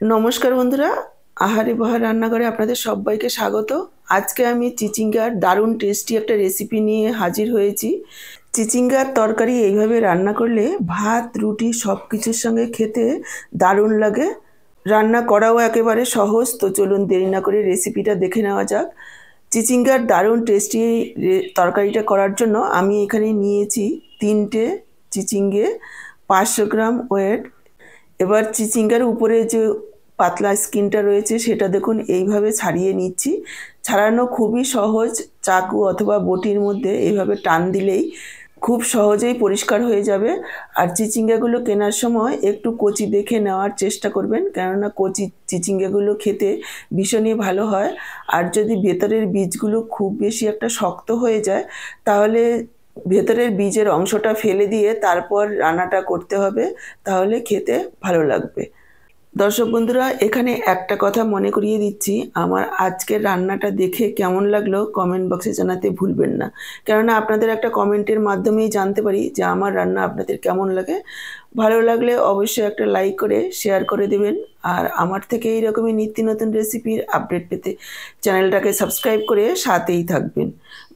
নমস্কার বন্ধুরা, আহারে বাহার রান্নাঘরে আপনাদের সবাইকে স্বাগত। আজকে আমি চিচিঙ্গার দারুণ টেস্টি একটা রেসিপি নিয়ে হাজির হয়েছি। চিচিঙ্গার তরকারি এইভাবে রান্না করলে ভাত রুটি সব কিছুর সঙ্গে খেতে দারুণ লাগে। রান্না করাও একেবারে সহজ। তো চলুন দেরি না করে রেসিপিটা দেখে নেওয়া যাক। চিচিঙ্গার দারুণ টেস্টি তরকারিটা করার জন্য আমি এখানে নিয়েছি 3টে চিচিঙ্গে, 500 গ্রাম ওয়েট। এবার চিচিঙ্গার উপরে যে পাতলা স্কিনটা রয়েছে সেটা দেখুন এইভাবে ছাড়িয়ে নিচ্ছি। ছাড়ানো খুবই সহজ, চাকু অথবা বটির মধ্যে এইভাবে টান দিলেই খুব সহজেই পরিষ্কার হয়ে যাবে। আর চিচিঙ্গাগুলো কেনার সময় একটু কচি দেখে নেওয়ার চেষ্টা করবেন, কেননা কচি চিচিঙ্গাগুলো খেতে ভীষণই ভালো হয়। আর যদি ভেতরের বীজগুলো খুব বেশি একটা শক্ত হয়ে যায় তাহলে ভেতরের বীজের অংশটা ফেলে দিয়ে তারপর রান্নাটা করতে হবে, তাহলে খেতে ভালো লাগবে। দর্শক বন্ধুরা, এখানে একটা কথা মনে করিয়ে দিচ্ছি, আমার আজকের রান্নাটা দেখে কেমন লাগলো কমেন্ট বক্সে জানাতে ভুলবেন না, কেননা আপনাদের একটা কমেন্টের মাধ্যমেই জানতে পারি যে আমার রান্না আপনাদের কেমন লাগে। ভালো লাগলে অবশ্যই একটা লাইক করে শেয়ার করে দেবেন। আর আমার থেকে এইরকমই নিত্য নতুন রেসিপির আপডেট পেতে চ্যানেলটাকে সাবস্ক্রাইব করে সাথেই থাকবেন।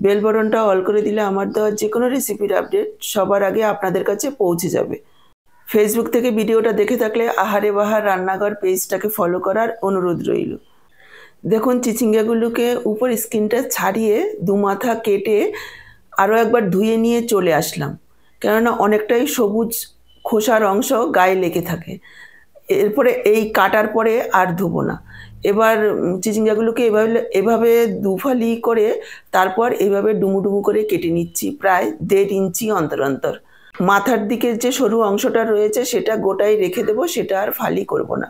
বেল বাটনটা অল করে দিলে আমার দেওয়া যে কোনো রেসিপির আপডেট সবার আগে আপনাদের কাছে পৌঁছে যাবে। ফেসবুক থেকে ভিডিওটা দেখে থাকলে আহারে বাহার রান্নাঘর পেজটাকে ফলো করার অনুরোধ রইল। দেখুন চিচিঙ্গাগুলোকে উপর স্কিনটা ছাড়িয়ে দুমাথা কেটে আরও একবার ধুয়ে নিয়ে চলে আসলাম, কেননা অনেকটাই সবুজ খোসার অংশ গায়ে লেগে থাকে। এরপরে এই কাটার পরে আর ধুবো না। এবার চিচিঙ্গাগুলোকে এভাবে এভাবে দুফালি করে তারপর এইভাবে ডুমু ডুমু করে কেটে নিচ্ছি, প্রায় 1.5 ইঞ্চি অন্তর অন্তর। মাথার দিকের যে সরু অংশটা রয়েছে সেটা গোটাই রেখে দেবো, সেটা আর ফালি করব না।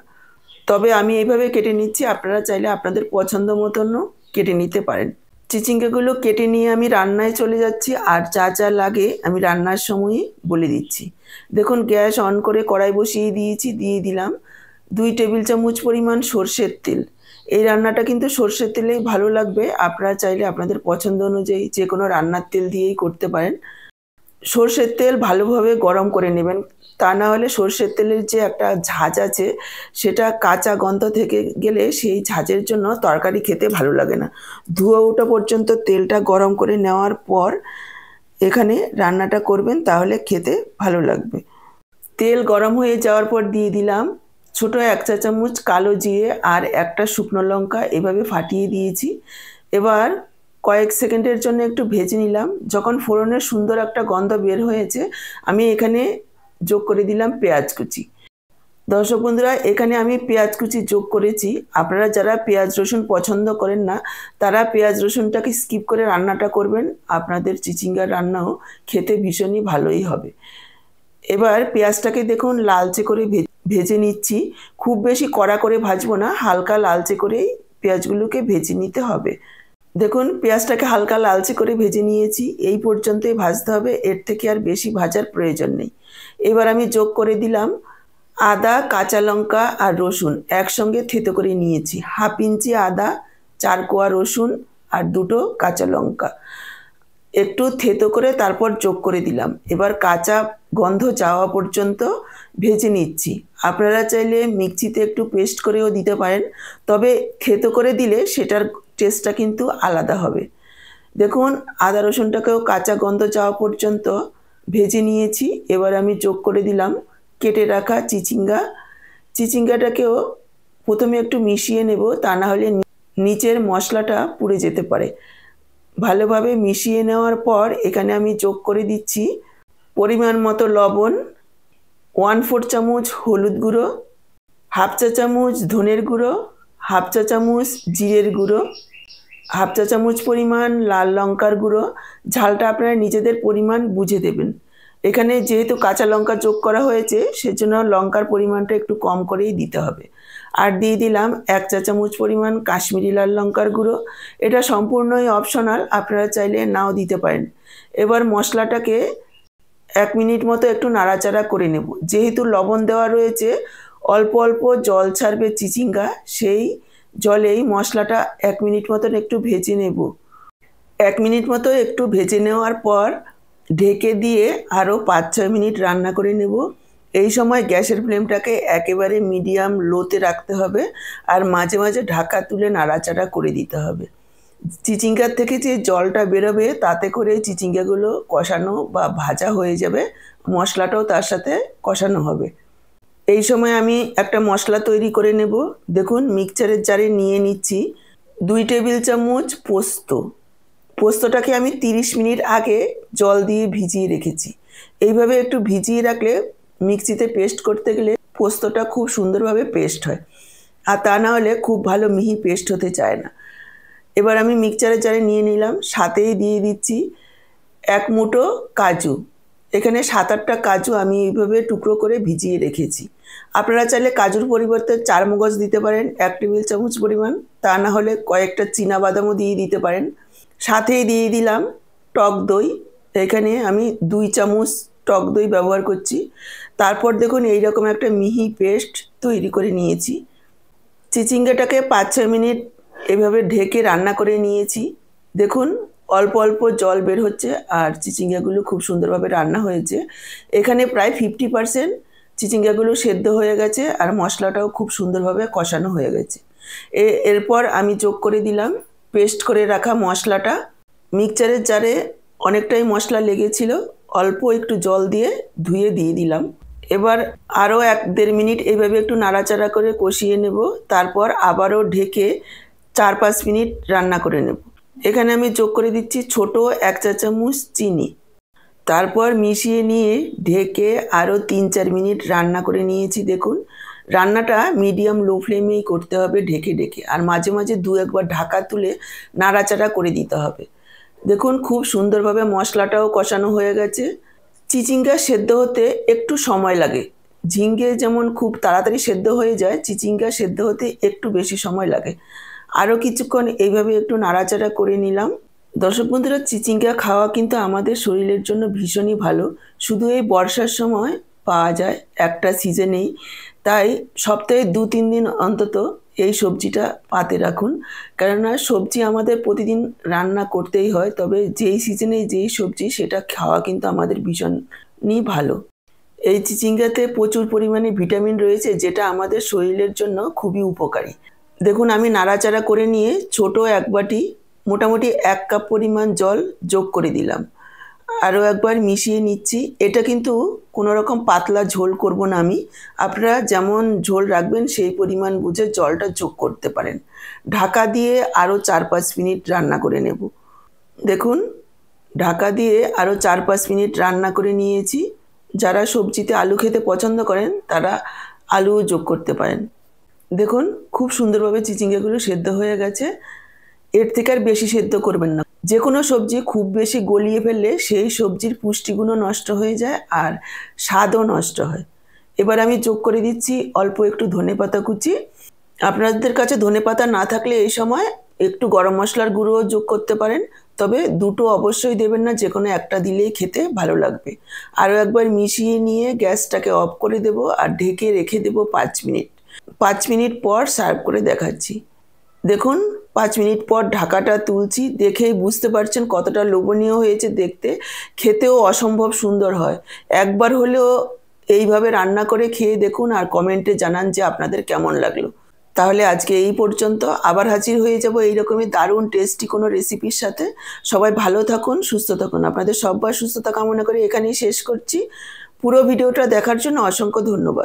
তবে আমি এইভাবে কেটে নিচ্ছি, আপনারা চাইলে আপনাদের পছন্দ মতনও কেটে নিতে পারেন। চিচিঙ্গাগুলো কেটে নিয়ে আমি রান্নায় চলে যাচ্ছি, আর যা যা লাগে আমি রান্নার সময়ই বলে দিচ্ছি। দেখুন গ্যাস অন করে কড়াই বসিয়ে দিয়েছি, দিয়ে দিলাম 2 টেবিল চামচ পরিমাণ সর্ষের তেল। এই রান্নাটা কিন্তু সর্ষের তেলেই ভালো লাগবে, আপনারা চাইলে আপনাদের পছন্দ অনুযায়ী যে কোনো রান্নার তেল দিয়েই করতে পারেন। সর্ষের তেল ভালোভাবে গরম করে নেবেন, তা না হলে সর্ষের তেলের যে একটা ঝাঁঝ আছে সেটা কাঁচা গন্ধ থেকে গেলে সেই ঝাঁঝের জন্য তরকারি খেতে ভালো লাগে না। ধুয়ে ওঠা পর্যন্ত তেলটা গরম করে নেওয়ার পর এখানে রান্নাটা করবেন, তাহলে খেতে ভালো লাগবে। তেল গরম হয়ে যাওয়ার পর দিয়ে দিলাম ছোট 1 চা চামচ কালো জিরে আর একটা শুকনো লঙ্কা, এভাবে ফাটিয়ে দিয়েছি। এবার কয়েক সেকেন্ডের জন্য একটু ভেজে নিলাম। যখন ফোড়নের সুন্দর একটা গন্ধ বের হয়েছে আমি এখানে যোগ করে দিলাম পেঁয়াজ কুচি। দর্শক বন্ধুরা, এখানে আমি পেঁয়াজ কুচি যোগ করেছি। আপনারা যারা পেঁয়াজ রসুন পছন্দ করেন না তারা পেঁয়াজ রসুনটাকে স্কিপ করে রান্নাটা করবেন, আপনাদের চিচিঙ্গার রান্নাও খেতে ভীষণই ভালোই হবে। এবার পেঁয়াজটাকে দেখুন লালচে করে ভেজে নিচ্ছি। খুব বেশি কড়া করে ভাজবো না, হালকা লালচে করেই পেঁয়াজগুলোকে ভেজে নিতে হবে। দেখুন পেঁয়াজটাকে হালকা লালচে করে ভেজে নিয়েছি, এই পর্যন্তই ভাজতে হবে, এর থেকে আর বেশি ভাজার প্রয়োজন নেই। এবার আমি যোগ করে দিলাম আদা, কাঁচা লঙ্কা আর রসুন একসঙ্গে থেতো করে নিয়েছি। 1/2 ইঞ্চি আদা, 4 কোয়া রসুন আর 2টো কাঁচা লঙ্কা একটু থেতো করে তারপর যোগ করে দিলাম। এবার কাঁচা গন্ধ যাওয়া পর্যন্ত ভেজে নিচ্ছি। আপনারা চাইলে মিক্সিতে একটু পেস্ট করেও দিতে পারেন, তবে থেতো করে দিলে সেটার টেস্টটা কিন্তু আলাদা হবে। দেখুন আদা রসুনটাকেও কাঁচা গন্ধ যাওয়া পর্যন্ত ভেজে নিয়েছি। এবার আমি যোগ করে দিলাম কেটে রাখা চিচিঙ্গাটাকেও প্রথমে একটু মিশিয়ে নেব, তা না হলে নিচের মশলাটা পুড়ে যেতে পারে। ভালোভাবে মিশিয়ে নেওয়ার পর এখানে আমি যোগ করে দিচ্ছি পরিমাণ মতো লবণ, 1/4 চামচ হলুদ গুঁড়ো, 1/2 চা চামচ ধনের গুঁড়ো, 1/2 চা চামচ জিরের গুঁড়ো, 1/2 চা চামচ পরিমাণ লাল লঙ্কার গুঁড়ো। ঝালটা আপনারা নিজেদের পরিমাণ বুঝে দেবেন। এখানে যেহেতু কাঁচা লঙ্কা যোগ করা হয়েছে সেজন্য লঙ্কার পরিমাণটা একটু কম করেই দিতে হবে। আর দিয়ে দিলাম 1 চা চামচ পরিমাণ কাশ্মীরি লাল লঙ্কার গুঁড়ো। এটা সম্পূর্ণই অপশনাল, আপনারা চাইলে নাও দিতে পারেন। এবার মশলাটাকে 1 মিনিট মতো একটু নাড়াচাড়া করে নেব। যেহেতু লবণ দেওয়া রয়েছে অল্প অল্প জল ছাড়বে চিচিঙ্গা, সেই জলেই মশলাটা 1 মিনিট মতন একটু ভেজে নেব। 1 মিনিট মতো একটু ভেজে নেওয়ার পর ঢেকে দিয়ে আরও 5-6 মিনিট রান্না করে নেব। এই সময় গ্যাসের ফ্লেমটাকে একেবারে মিডিয়াম লোতে রাখতে হবে আর মাঝে মাঝে ঢাকা তুলে নাড়াচাড়া করে দিতে হবে। চিচিঙ্গার থেকে যে জলটা বেরোবে তাতে করে চিচিঙ্গাগুলো কষানো বা ভাজা হয়ে যাবে, মশলাটাও তার সাথে কষানো হবে। এই সময় আমি একটা মশলা তৈরি করে নেব। দেখুন মিক্সচারের জারে নিয়ে নিচ্ছি 2 টেবিল চামচ পোস্ত। পোস্তটাকে আমি 30 মিনিট আগে জল দিয়ে ভিজিয়ে রেখেছি। এইভাবে একটু ভিজিয়ে রাখলে মিক্সিতে পেস্ট করতে গেলে পোস্তটা খুব সুন্দরভাবে পেস্ট হয়, আর তা না হলে খুব ভালো মিহি পেস্ট হতে চায় না। এবার আমি মিক্সচারের জারে নিয়ে নিলাম, সাথেই দিয়ে দিচ্ছি 1 মুঠো কাজু। এখানে 7-8টা কাজু আমি এইভাবে টুকরো করে ভিজিয়ে রেখেছি। আপনারা চাইলে কাজুর পরিবর্তে 4 মগজ দিতে পারেন 1 টেবিল চামচ পরিমাণ, তা না হলে কয়েকটা চীনাবাদামও দিয়ে দিতে পারেন। সাথেই দিয়ে দিলাম টক দই। এখানে আমি 2 চামচ টক দই ব্যবহার করছি। তারপর দেখুন এইরকম একটা মিহি পেস্ট তৈরি করে নিয়েছি। চিচিঙ্গাটাকে 5-6 মিনিট এভাবে ঢেকে রান্না করে নিয়েছি। দেখুন অল্প অল্প জল বের হচ্ছে আর চিচিঙ্গাগুলো খুব সুন্দরভাবে রান্না হয়েছে। এখানে প্রায় 50% চিচিঙ্গাগুলো সেদ্ধ হয়ে গেছে আর মশলাটাও খুব সুন্দরভাবে কষানো হয়ে গেছে। এরপর আমি যোগ করে দিলাম পেস্ট করে রাখা মশলাটা। মিক্সচারের জারে অনেকটাই মশলা লেগেছিল, অল্প একটু জল দিয়ে ধুয়ে দিয়ে দিলাম। এবার আরও 1-1.5 মিনিট এইভাবে একটু নাড়াচাড়া করে কষিয়ে নেব। তারপর আবারও ঢেকে 4-5 মিনিট রান্না করে নেব। এখানে আমি যোগ করে দিচ্ছি ছোট 1 চা চামচ চিনি। তারপর মিশিয়ে নিয়ে ঢেকে আরও 3-4 মিনিট রান্না করে নিয়েছি। দেখুন রান্নাটা মিডিয়াম লো ফ্লেমেই করতে হবে ঢেকে ঢেকে, আর মাঝে মাঝে 2-1 বার ঢাকা তুলে নাড়াচাড়া করে দিতে হবে। দেখুন খুব সুন্দরভাবে মশলাটাও কষানো হয়ে গেছে। চিচিঙ্গা সেদ্ধ হতে একটু সময় লাগে। ঝিঙ্গে যেমন খুব তাড়াতাড়ি সেদ্ধ হয়ে যায়, চিচিঙ্গা সেদ্ধ হতে একটু বেশি সময় লাগে। আরও কিছুক্ষণ এইভাবে একটু নাড়াচাড়া করে নিলাম। দর্শক বন্ধুরা, চিচিঙ্গা খাওয়া কিন্তু আমাদের শরীরের জন্য ভীষণই ভালো। শুধু এই বর্ষার সময় পাওয়া যায়, একটা সিজনেই, তাই সপ্তাহে 2-3 দিন অন্তত এই সবজিটা পাতে রাখুন। কেননা সবজি আমাদের প্রতিদিন রান্না করতেই হয়, তবে যেই সিজনে যেই সবজি সেটা খাওয়া কিন্তু আমাদের ভীষণই ভালো। এই চিচিঙ্গাতে প্রচুর পরিমাণে ভিটামিন রয়েছে, যেটা আমাদের শরীরের জন্য খুবই উপকারী। দেখুন আমি নাড়াচাড়া করে নিয়ে ছোট 1 বাটি মোটামুটি 1 কাপ পরিমাণ জল যোগ করে দিলাম। আরও একবার মিশিয়ে নিচ্ছি। এটা কিন্তু কোনো রকম পাতলা ঝোল করব না আমি, আপনারা যেমন ঝোল রাখবেন সেই পরিমাণ বুঝে জলটা যোগ করতে পারেন। ঢাকা দিয়ে আরও 4-5 মিনিট রান্না করে নেব। দেখুন ঢাকা দিয়ে আরও 4-5 মিনিট রান্না করে নিয়েছি। যারা সবজিতে আলু খেতে পছন্দ করেন তারা আলুও যোগ করতে পারেন। দেখুন খুব সুন্দরভাবে চিচিঙ্গাগুলো সেদ্ধ হয়ে গেছে। এর থেকে আর বেশি সেদ্ধ করবেন না। যে কোনো সবজি খুব বেশি গলিয়ে ফেললে সেই সবজির পুষ্টিগুণও নষ্ট হয়ে যায় আর স্বাদও নষ্ট হয়। এবার আমি যোগ করে দিচ্ছি অল্প একটু ধনেপাতা কুচি। আপনাদের কাছে ধনেপাতা না থাকলে এই সময় একটু গরম মশলার গুঁড়োও যোগ করতে পারেন, তবে দুটো অবশ্যই দেবেন না, যে কোনো একটা দিলেই খেতে ভালো লাগবে। আরও একবার মিশিয়ে নিয়ে গ্যাসটাকে অফ করে দেব আর ঢেকে রেখে দেব 5 মিনিট। 5 মিনিট পর সার্ভ করে দেখাচ্ছি। দেখুন 5 মিনিট পর ঢাকাটা তুলছি, দেখেই বুঝতে পারছেন কতটা লোভনীয় হয়েছে দেখতে, খেতেও অসম্ভব সুন্দর হয়। একবার হলেও এইভাবে রান্না করে খেয়ে দেখুন আর কমেন্টে জানান যে আপনাদের কেমন লাগলো। তাহলে আজকে এই পর্যন্ত, আবার হাজির হয়ে যাব এইরকমই দারুণ টেস্টি কোনো রেসিপির সাথে। সবাই ভালো থাকুন, সুস্থ থাকুন। আপনাদের সবার সুস্থতা কামনা করে এখানেই শেষ করছি। পুরো ভিডিওটা দেখার জন্য অসংখ্য ধন্যবাদ।